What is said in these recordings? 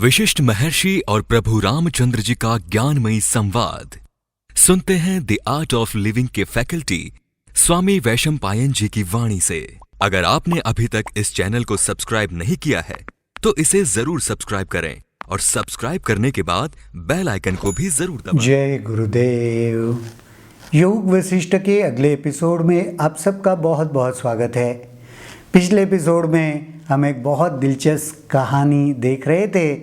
विशिष्ट महर्षि और प्रभु रामचंद्र जी का ज्ञानमयी संवाद सुनते हैं द आर्ट ऑफ लिविंग के फैकल्टी स्वामी वैशंपायन जी की वाणी से। अगर आपने अभी तक इस चैनल को सब्सक्राइब नहीं किया है तो इसे जरूर सब्सक्राइब करें और सब्सक्राइब करने के बाद बेल आइकन को भी जरूर दबाएं। जय गुरुदेव। योग वशिष्ठ के अगले एपिसोड में आप सबका बहुत बहुत स्वागत है। पिछले एपिसोड में हम एक बहुत दिलचस्प कहानी देख रहे थे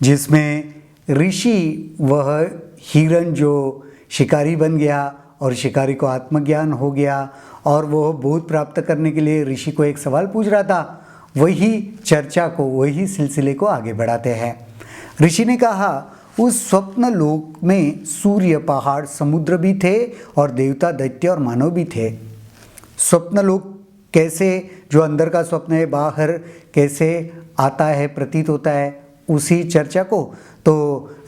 जिसमें ऋषि वह हिरन जो शिकारी बन गया और शिकारी को आत्मज्ञान हो गया और वो बोध प्राप्त करने के लिए ऋषि को एक सवाल पूछ रहा था। वही चर्चा को, वही सिलसिले को आगे बढ़ाते हैं। ऋषि ने कहा उस स्वप्न लोक में सूर्य, पहाड़, समुद्र भी थे और देवता, दैत्य और मानव भी थे। स्वप्न लोक कैसे, जो अंदर का स्वप्न है बाहर कैसे आता है, प्रतीत होता है, उसी चर्चा को तो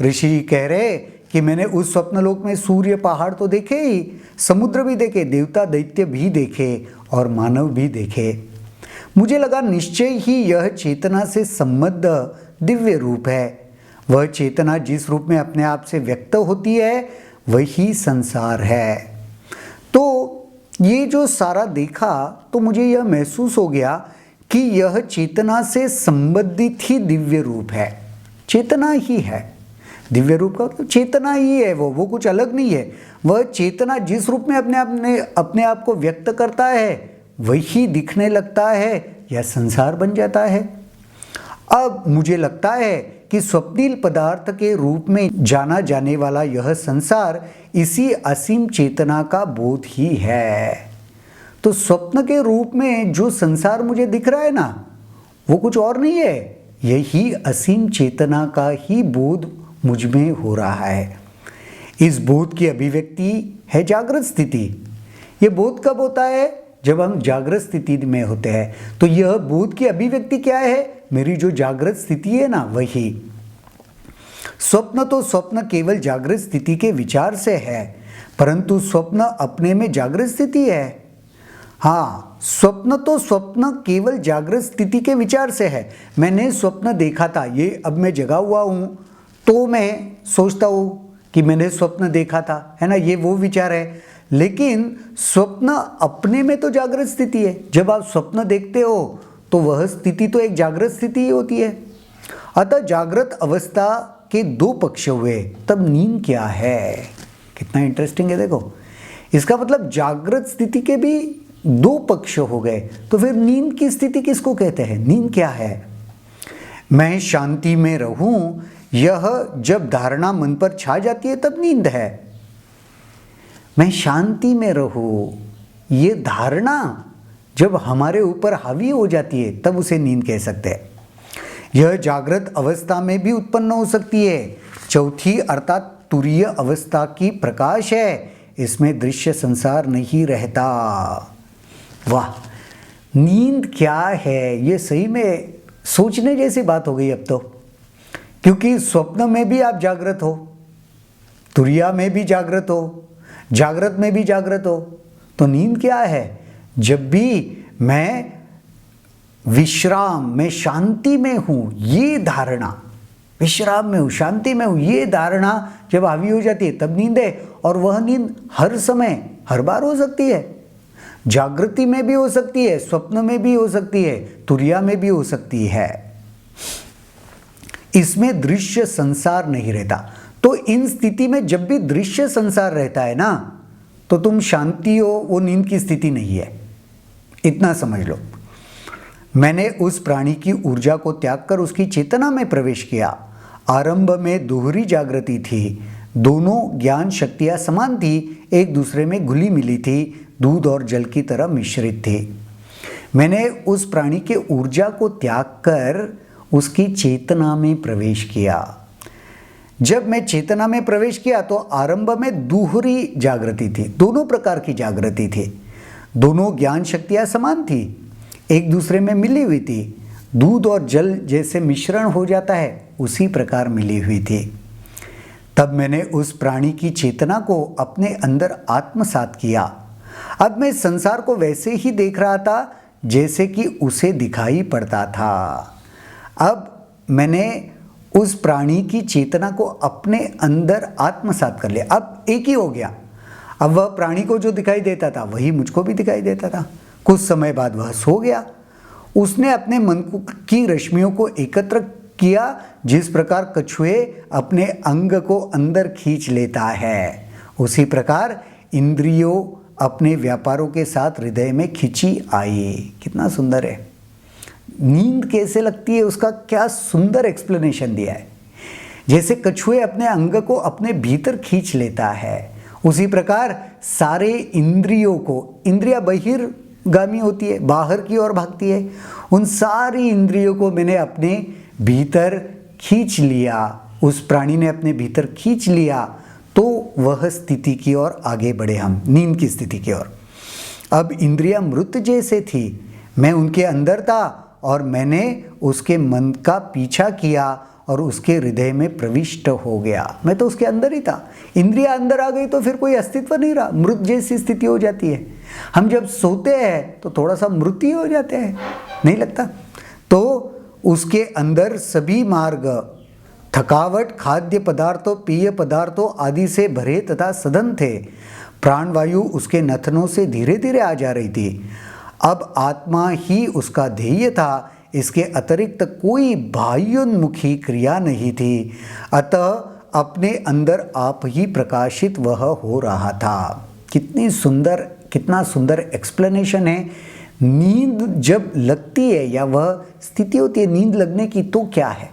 ऋषि कह रहे कि मैंने उस स्वप्न लोक में सूर्य, पहाड़ तो देखे ही, समुद्र भी देखे, देवता, दैत्य भी देखे और मानव भी देखे। मुझे लगा निश्चय ही यह चेतना से संबद्ध दिव्य रूप है। वह चेतना जिस रूप में अपने आप से व्यक्त होती है वही संसार है। तो ये जो सारा देखा तो मुझे यह महसूस हो गया कि यह चेतना से संबंधित ही दिव्य रूप है। चेतना ही है दिव्य रूप का, तो चेतना ही है वो कुछ अलग नहीं है। वह चेतना जिस रूप में अपने आप को व्यक्त करता है वही दिखने लगता है या संसार बन जाता है। अब मुझे लगता है कि स्वप्निल पदार्थ के रूप में जाना जाने वाला यह संसार इसी असीम चेतना का बोध ही है। तो स्वप्न के रूप में जो संसार मुझे दिख रहा है ना, वो कुछ और नहीं है, यही असीम चेतना का ही बोध मुझ में हो रहा है। इस बोध की अभिव्यक्ति है जागृत स्थिति। ये बोध कब होता है? जब हम जागृत स्थिति में होते हैं। तो यह बोध की अभिव्यक्ति क्या है? मेरी जो जागृत स्थिति है ना, वही। स्वप्न तो स्वप्न केवल जागृत स्थिति के विचार से है, परंतु स्वप्न अपने में जागृत स्थिति है। हाँ, स्वप्न तो स्वप्न केवल जागृत स्थिति के विचार से है। मैंने स्वप्न देखा था, ये अब मैं जगा हुआ हूँ तो मैं सोचता हूँ कि मैंने स्वप्न देखा था, है ना, ये वो विचार है। लेकिन स्वप्न अपने में तो जागृत स्थिति है। जब आप स्वप्न देखते हो तो वह स्थिति तो एक जागृत स्थिति ही होती है। अतः जागृत अवस्था के दो पक्ष हुए, तब नींद क्या है? कितना इंटरेस्टिंग है देखो। इसका मतलब जागृत स्थिति के भी दो पक्ष हो गए, तो फिर नींद की स्थिति किसको कहते हैं? नींद क्या है? मैं शांति में रहूं, यह जब धारणा मन पर छा जाती है तब नींद है। मैं शांति में रहूं, ये धारणा जब हमारे ऊपर हावी हो जाती है तब उसे नींद कह सकते हैं। यह जागृत अवस्था में भी उत्पन्न हो सकती है। चौथी अर्थात तुरीय अवस्था की प्रकाश है, इसमें दृश्य संसार नहीं रहता। वाह, नींद क्या है? ये सही में सोचने जैसी बात हो गई अब तो, क्योंकि स्वप्न में भी आप जागृत हो, तुरिया में भी जागृत हो, जागृत में भी जागृत हो, तो नींद क्या है? जब भी मैं विश्राम में, शांति में हूं, ये धारणा, विश्राम में हूं, शांति में हूं, ये धारणा जब हावी हो जाती है तब नींद है। और वह नींद हर समय, हर बार हो सकती है। जागृति में भी हो सकती है, स्वप्न में भी हो सकती है, तुरिया में भी हो सकती है। इसमें दृश्य संसार नहीं रहता। तो इन स्थिति में जब भी दृश्य संसार रहता है ना, तो तुम शांति हो, वो नींद की स्थिति नहीं है। इतना समझ लो। मैंने उस प्राणी की ऊर्जा को त्याग कर उसकी चेतना में प्रवेश किया। आरंभ में दोहरी जागृति थी, दोनों ज्ञान शक्तियां समान थी, एक दूसरे में घुली मिली थी, दूध और जल की तरह मिश्रित थी। मैंने उस प्राणी के ऊर्जा को त्याग कर उसकी चेतना में प्रवेश किया। जब मैं चेतना में प्रवेश किया तो आरंभ में दोहरी जागृति थी, दोनों प्रकार की जागृति थी, दोनों ज्ञान शक्तियां समान थी, एक दूसरे में मिली हुई थी। दूध और जल जैसे मिश्रण हो जाता है उसी प्रकार मिली हुई थी। तब मैंने उस प्राणी की चेतना को अपने अंदर आत्मसात किया। अब मैं संसार को वैसे ही देख रहा था जैसे कि उसे दिखाई पड़ता था। अब मैंने उस प्राणी की चेतना को अपने अंदर आत्मसात कर लिया। अब एक ही हो गया। अब वह प्राणी को जो दिखाई देता था वही मुझको भी दिखाई देता था। कुछ समय बाद वह सो गया। उसने अपने मन की रश्मियों को एकत्र किया, जिस प्रकार कछुए अपने अंग को अंदर खींच लेता है, उसी प्रकार इंद्रियों अपने व्यापारों के साथ हृदय में खिंची आई। कितना सुंदर है। नींद कैसे लगती है उसका क्या सुंदर एक्सप्लेनेशन दिया है। जैसे कछुए अपने अंग को अपने भीतर खींच लेता है, उसी प्रकार सारे इंद्रियों को, इंद्रिया बहिर्गामी होती है, बाहर की ओर भागती है, उन सारी इंद्रियों को मैंने अपने भीतर खींच लिया। उस प्राणी ने अपने भीतर खींच लिया तो वह स्थिति की ओर आगे बढ़े हम, नींद की स्थिति की ओर। अब इंद्रिया मृत जैसे थी, मैं उनके अंदर था और मैंने उसके मन का पीछा किया और उसके हृदय में प्रविष्ट हो गया। मैं तो उसके अंदर ही था। इंद्रिया अंदर आ गई तो फिर कोई अस्तित्व नहीं रहा, मृत जैसी स्थिति हो जाती है। हम जब सोते हैं तो थोड़ा सा मृत ही हो जाते हैं, नहीं लगता? तो उसके अंदर सभी मार्ग, थकावट, खाद्य पदार्थों, पेय पदार्थों आदि से भरे तथा सघन थे। प्राणवायु उसके नथनों से धीरे धीरे आ जा रही थी। अब आत्मा ही उसका ध्येय था, इसके अतिरिक्त कोई बाह्योन्मुखी क्रिया नहीं थी। अतः अपने अंदर आप ही प्रकाशित वह हो रहा था। कितना सुंदर एक्सप्लेनेशन है। नींद जब लगती है या वह स्थिति होती है नींद लगने की, तो क्या है,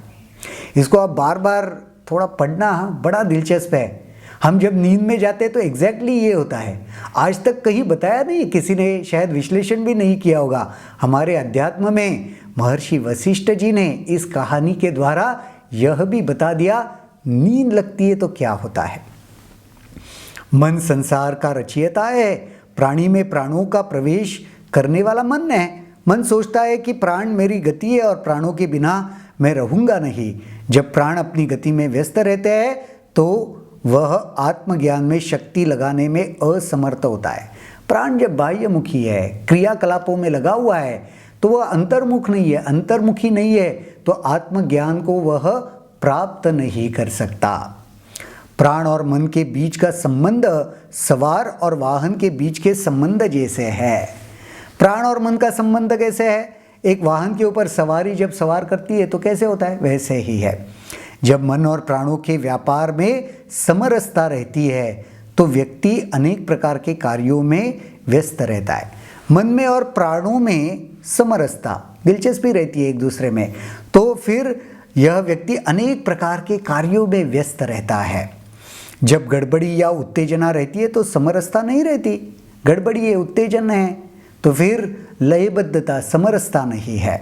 इसको आप बार बार थोड़ा पढ़ना बड़ा दिलचस्प है। हम जब नींद में जाते हैं तो एग्जैक्टली ये होता है। आज तक कहीं बताया नहीं, किसी ने शायद विश्लेषण भी नहीं किया होगा। हमारे अध्यात्म में महर्षि वशिष्ठ जी ने इस कहानी के द्वारा यह भी बता दिया, नींद लगती है तो क्या होता है। मन संसार का रचयिता है। प्राणी में प्राणों का प्रवेश करने वाला मन है। मन सोचता है कि प्राण मेरी गति है और प्राणों के बिना मैं रहूँगा नहीं। जब प्राण अपनी गति में व्यस्त रहते हैं तो वह आत्मज्ञान में शक्ति लगाने में असमर्थ होता है। प्राण जब बाह्यमुखी है, क्रियाकलापों में लगा हुआ है, तो वह अंतर्मुख नहीं है, अंतर्मुखी नहीं है, तो आत्मज्ञान को वह प्राप्त नहीं कर सकता। प्राण और मन के बीच का संबंध सवार और वाहन के बीच के संबंध जैसे है। प्राण और मन का संबंध कैसे है? एक वाहन के ऊपर सवारी जब सवार करती है तो कैसे होता है, वैसे ही है। जब मन और प्राणों के व्यापार में समरसता रहती है तो व्यक्ति अनेक प्रकार के कार्यों में व्यस्त रहता है। मन में और प्राणों में समरसता, दिलचस्पी रहती है एक दूसरे में, तो फिर यह व्यक्ति अनेक प्रकार के कार्यों में व्यस्त रहता है। जब गड़बड़ी या उत्तेजना रहती है तो समरसता नहीं रहती। गड़बड़ी है, उत्तेजन है, तो फिर लयबद्धता, समरसता नहीं है।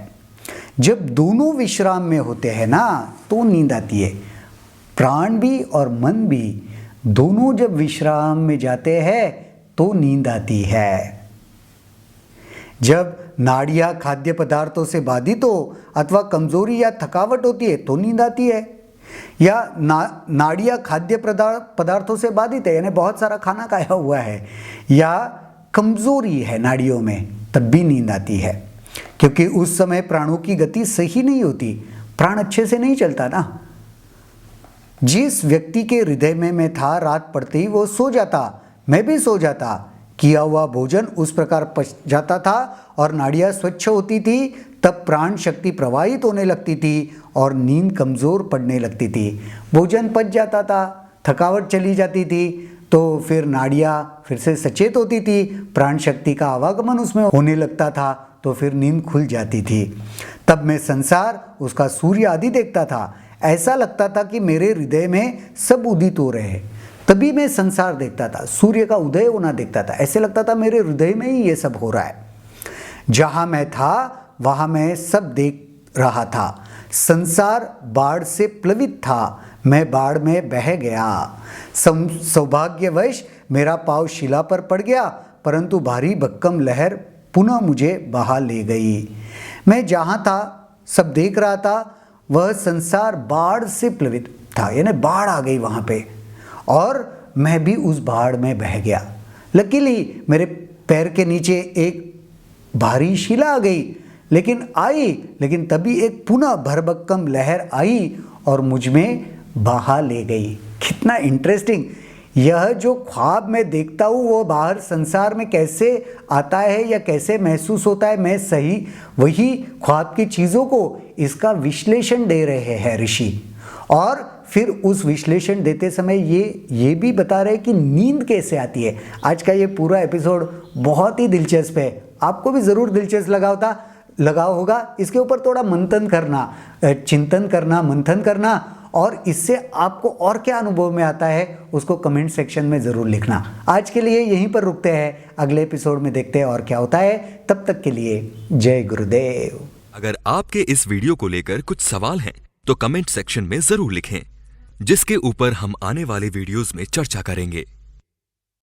जब दोनों विश्राम में होते हैं ना तो नींद आती है। प्राण भी और मन भी दोनों जब विश्राम में जाते हैं तो नींद आती है। जब नाड़ियाँ खाद्य पदार्थों से बाधित हो अथवा कमजोरी या थकावट होती है तो नींद आती है। या नाड़ियाँ खाद्य पदार्थों से बाधित है, यानी बहुत सारा खाना खाया हुआ है, या कमजोरी है नाड़ियों में, तब भी नींद आती है। क्योंकि उस समय प्राणों की गति सही नहीं होती, प्राण अच्छे से नहीं चलता ना। जिस व्यक्ति के हृदय में मैं था, रात पड़ते ही वो सो जाता, मैं भी सो जाता। किया हुआ भोजन उस प्रकार पच जाता था और नाड़ियाँ स्वच्छ होती थी, तब प्राण शक्ति प्रवाहित होने लगती थी और नींद कमज़ोर पड़ने लगती थी। भोजन पच जाता था, थकावट चली जाती थी, तो फिर नाड़ियाँ फिर से सचेत होती थी, प्राण शक्ति का आवागमन उसमें होने लगता था, तो फिर नींद खुल जाती थी। तब मैं संसार, उसका सूर्य आदि देखता था। ऐसा लगता था कि मेरे हृदय में सब उदित हो रहे हैं। तभी मैं संसार देखता था, सूर्य का उदय होना देखता था। ऐसे लगता था मेरे हृदय में ही ये सब हो रहा है। जहाँ मैं था वहाँ मैं सब देख रहा था। संसार बाढ़ से प्लवित था, मैं बाढ़ में बह गया। सौभाग्यवश मेरा पाँव शिला पर पड़ गया, परंतु भारी भक्कम लहर पुनः मुझे बहा ले गई। मैं जहाँ था सब देख रहा था, वह संसार बाढ़ से प्लवित था, यानी बाढ़ आ गई वहाँ पे, और मैं भी उस बाढ़ में बह गया। लकीली मेरे पैर के नीचे एक भारी शिला आ गई, लेकिन तभी एक पुनः भरभक्कम लहर आई और मुझ में बहा ले गई। कितना इंटरेस्टिंग। यह जो ख्वाब मैं देखता हूँ वो बाहर संसार में कैसे आता है या कैसे महसूस होता है, मैं सही वही ख्वाब की चीज़ों को इसका विश्लेषण दे रहे हैं ऋषि। और फिर उस विश्लेषण देते समय ये भी बता रहे कि नींद कैसे आती है। आज का ये पूरा एपिसोड बहुत ही दिलचस्प है, आपको भी ज़रूर दिलचस्प लगा होगा। इसके ऊपर थोड़ा मंथन करना, चिंतन करना, मंथन करना, और इससे आपको और क्या अनुभव में आता है उसको कमेंट सेक्शन में ज़रूर लिखना। आज के लिए यहीं पर रुकते हैं, अगले एपिसोड में देखते हैं और क्या होता है। तब तक के लिए जय गुरुदेव। अगर आपके इस वीडियो को लेकर कुछ सवाल हैं तो कमेंट सेक्शन में जरूर लिखें, जिसके ऊपर हम आने वाले वीडियोस में चर्चा करेंगे।